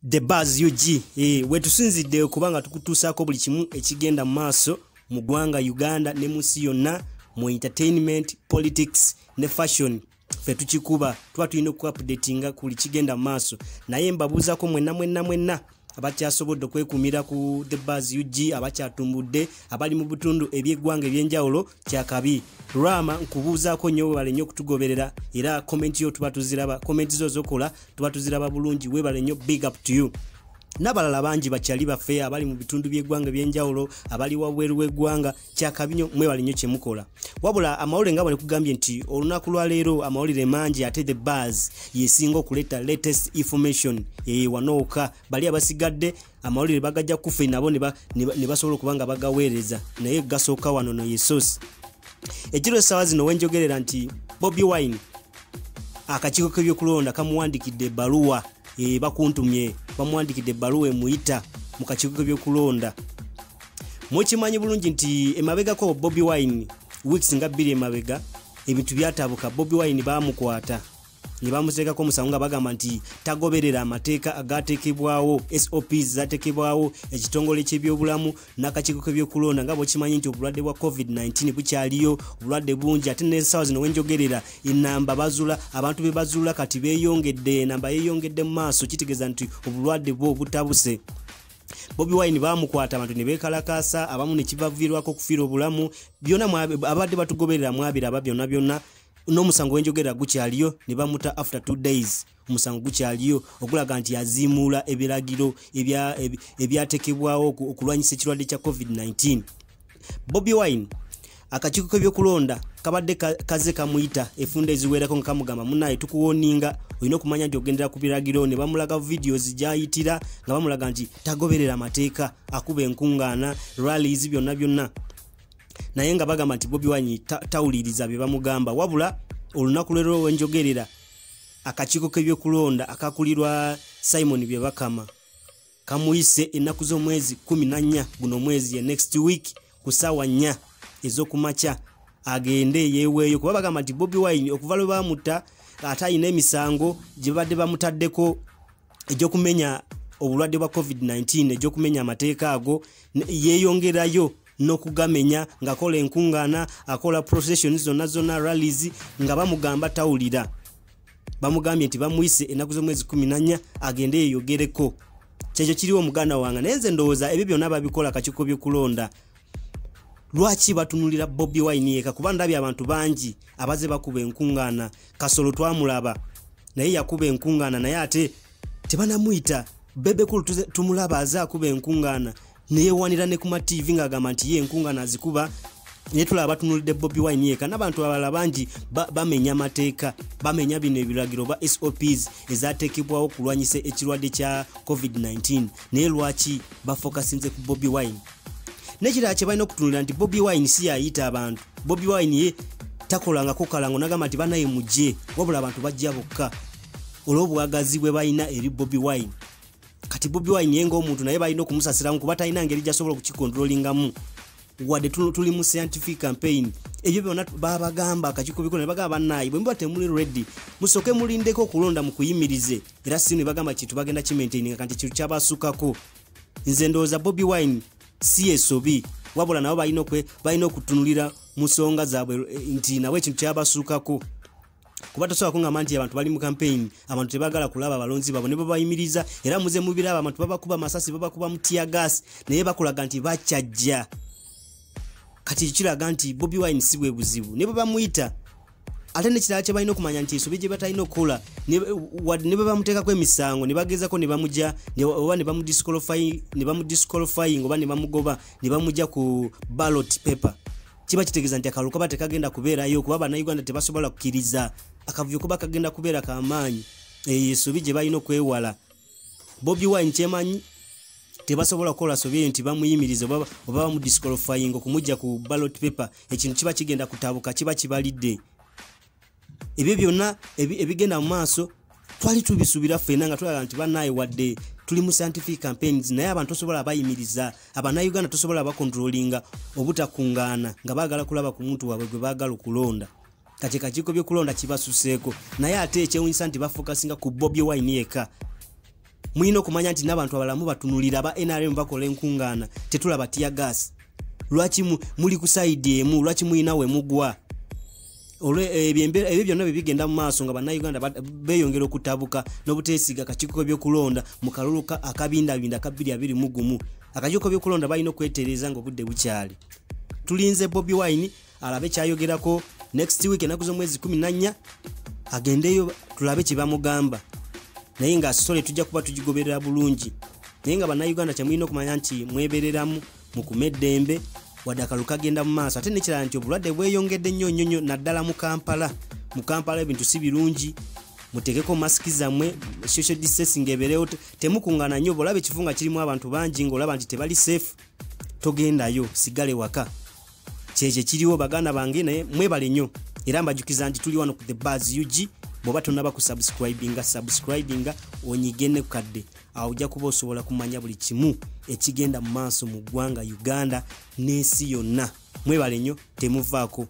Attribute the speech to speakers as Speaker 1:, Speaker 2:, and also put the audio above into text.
Speaker 1: The Buzz UG wetusinzidde kubanga tukutuusaako buli kimu ekigenda mu maaso mu ggwanga Uganda ne munsi yonna mu entertainment, politics ne fashion. Ffe tukikuba tuba tulina okuupdatinga ku buli kigenda mu maaso, naye mbabuuzako mwenna abakyasobodde okwekuumira ku The Buzz UG, abakyatumbudde, abali mu bitundu eby'eggwanga eby'enjawulo kyakabi. Rama nkubuuzaako nnyo webale nnyo okutugoberera, era comment yo tuba tuziraba, comment zo zokola tuba tuziraba bulungi, webale nnyo, big up to you. N'abalala bangi bakyali baffe abali mu bitundu by'eggwanga eby'enjawulo, abali wabweru w'eggwanga kyakabi nnyo, mwebale nnyo kye mukola. Wabula amawulire nga bwe kugambye nti olunaku lwa leero amawulire mangi ate The Buzz yesinga okuleta latest information wanooka, bali abasigadde amawulire bagajja kufe nabo ne basobola okuba nga bagaweereza, naye gasooka wano no yesosi. Ekiro essaawa zino wenjogerera nti Bobi Wine akakiiko k'ebyokulonda kamuwandikidde ebbaluwa, bakuntumye bamuwandikidde ebbaluwa emuyita mu kakiiko k'ebyokulonda. Mukimanyi bulungi nti emabegako Bobi Wine weeks nga 2 emabega ebintu byatabuka. Bobi Wine bamukwata ne bamuteekako omusango nga bagamba nti tagoberera amateeka agateekebwawo, SOPs zateekebwawo ekitongole ky'ebyobulamu n'akakiiko k'ebyokulonda. Nga bw'okimanyi nti obulwadde bwa COVID-19 bukyaliyo, obulwadde bungi, ate n'essaawa zino wenjogerera ennamba bazula, abantu be bazula kati beeyongedde, ennamba yeeyongedde mu maaso, kitegeeza nti obulwadde bwo butabuse. Bobi Wine bamukwata, abantu ne beekalakaasa, abamu ne kibaviirwako okufiira obulamu. Byonna abadde batugoberera mwabiraba byonna n'omusango wenjogerera gukyaliyo, ne bamuta after 2 days. Omusango gukyaliyo ogulaga nti yaziimuula ebiragiro ebyateekebwawo okulwanyisa ekirwadde kya COVID-19. Bobi Wine akakiiko k'ebyokulonda kabadde kaze kamuyita efunda eziwerako nga kamugamba munaye tukuwoninga, olina okumanya nti ogendera ku biragiro. Ne bamulaga videos gyayitira nga bamulaga nti tagoberera amateeka, akuba enkungaana, rallies, byonna. Naye nga bagamba nti Bobi Wine tawuliriza bye bamugamba. Wabula olunaku leero wenjogerera akakiiko k'ebyokulonda akakulirwa Simon Byebakama kamuyise ennaku z'omwezi 14 guno mwezi ya next week ku ssaawa 4 ez'okumakya agende yeeweeyo, kuba bagamba nti Bobi Wine okuva lwe bamuta ate ayina emisango gye badde bamutaddeko egy'okumenya obulwadde bwa COVID-19, egy'okumenya amateeka ago, yeeyongerayo n'okugamenya ng'akola enkungaana, akola processions zonna rallies, nga bamugamba tawulira. Bamugambye nti bamuyise ennaku z'omwezi 14 agende yeeyogereko. Kyekyo kiriwo omuganda wange, naye nze ndowooza ebyo byonna babikola akakiiko by'okulonda. Lwaki batunulira Bobi Wine yeka? Kuba ndabye abantu bangi abaze bakuba enkungaana. Kasolo twamulaba naye yakuba enkungaana, naye ate tebanamuyita. Bebekulu tumulaba aze akuba enkungaana, neyewanira ne ku ma TV ng'agamba nti ye enkungaana azikuba. Naye tulaba batunulidde Bobi Wine yeka. N'abantu abalala bangi bamenya amateeka, bamenya bino ebiragiro ba SOPs ezateekebwawo kulwanyisa ekirwadde kya COVID-19. Naye lwaki bafokasinze ku Bobi Wine? Nekirala kye balina okutunulira nti Bobi Wine si yayita abantu. Bobi Wine ye takolangako kalango nagamba nti banaye mujje, wabula abantu bajja bokka olw'obwagazi bwe balina eri Bobi Wine. Kati Bobi Wine ye ng'omuntu naye balina okumusasiramu kuba talina ngeri gy'asobola okukikontrolingamu. Wadde tuli mu scientific campaign, ebyo byonna babagamba akakiiko bikola ne bagamba bannaye bwe muba temuli ready musooke mulindeko okulonda mu kuyimirize, era si ne bagamba kintu bagenda kimaintaininga kanti kintu kyabasukako. Nze ndowooza Bobi Wine si esobi, wabula nabo balina okutunulira mu nsonga zaabwe nti nawe ekintu kyabasukako. Kuba tosobola kungamba nti abantu bali mu campaign, abantu tebagala kulaba abalonzi baabwe ne babayimiriza, era muze mubiraba abantu babakuba masasi, babakuba mu tear gas, naye bakulaga nti bakyajja. Kati kiraga nti Bobi Wine si bwe buzibu ne bamuyita. Ate nekirala kye balina okumanya nti esobi gye batalina okukola ne bamuteekako emisango, ne bagezako ne bamujja, oba ne bamudisqualifying, oba ne bamugoba, ne bamujja ku ballot paper. Kiba kitegeeza nti akalulu kaba tekagenda kubeerayo, kuba bannayuganda tebasobola kukkiriza akavuyo kuba kagenda kubeera kamaanyi. Esobi gye balina okwewala. Bobi Wine kyemanyi tebasobola kukola sobi nti bamuyimiriza oba bamudisqualifying okumujja ku ballot paper. Ekintu kiba kigenda kutabuka, kiba kibalidde. Ebyo byonna ebigenda mu maaso twali tubisuubira ffenna nga tulaga nti bannaye wadde tuli mu scientific campaigns, naye abantu tosobola bayimiriza, abannayuganda tosobola bakontrolinga obutakungaana nga baagala kulaba ku muntu waabwe gwe baagala okulonda. Kati akakiiko by'okulonda kibasuseeko, naye ate ekyewunyisa nti bafokasinga ku Bobi Wine yeka. Muyina okumanya nti n'abantu abalamu batunulira aba NRM bakola enkungana tetulaba tear gas. Lwaki muli ku side emu? Lwaki muyina we mugwa? Ebyo byonna bigenda mu maaso nga bannayuganda beeyongera okutabuka n'obuteesiga akakiiko by'okulonda mu kalulu akabindabinda ka 2021. Akakiiko by'okulonda balina okwetereeza ng'obudde bukyali. Tulinze Bobi Wine alabe kyayogerako next week enaku z'omwezi 14 agendeyo tulabe kye bamugamba. Naye nga sole tujja kuba tugigoberera bulungi. Naye nga bannayuganda kyamulina okumanya nti mwebereramu mu kumeddembe wadde akalulu kagenda mu maaso. Ate nekirala nti obulwadde bweyongedde nnyo naddala mu Kampala. Mu Kampala ebintu si birungi. Mutekeko masiki zammwe, social distancing eberewo, temukungana nnyo. Bw'olaba ekifo nga kirimu abantu bangi ng'olaba nti tebali safe, togendayo, sigale waka. Kyekyo kiriwo baganda bange, naye mwebale nnyo. Era mbajukiza nti tuli wano ku The Buzz UG. Bw'oba tonnaba ku subscribinga onyigene kadde. Awo ojja kuba osobola kumanya buli kimu ekigenda mu maaso mu ggwanga Uganda n'ensi yonna. Mwebale nnyo, temuvaako.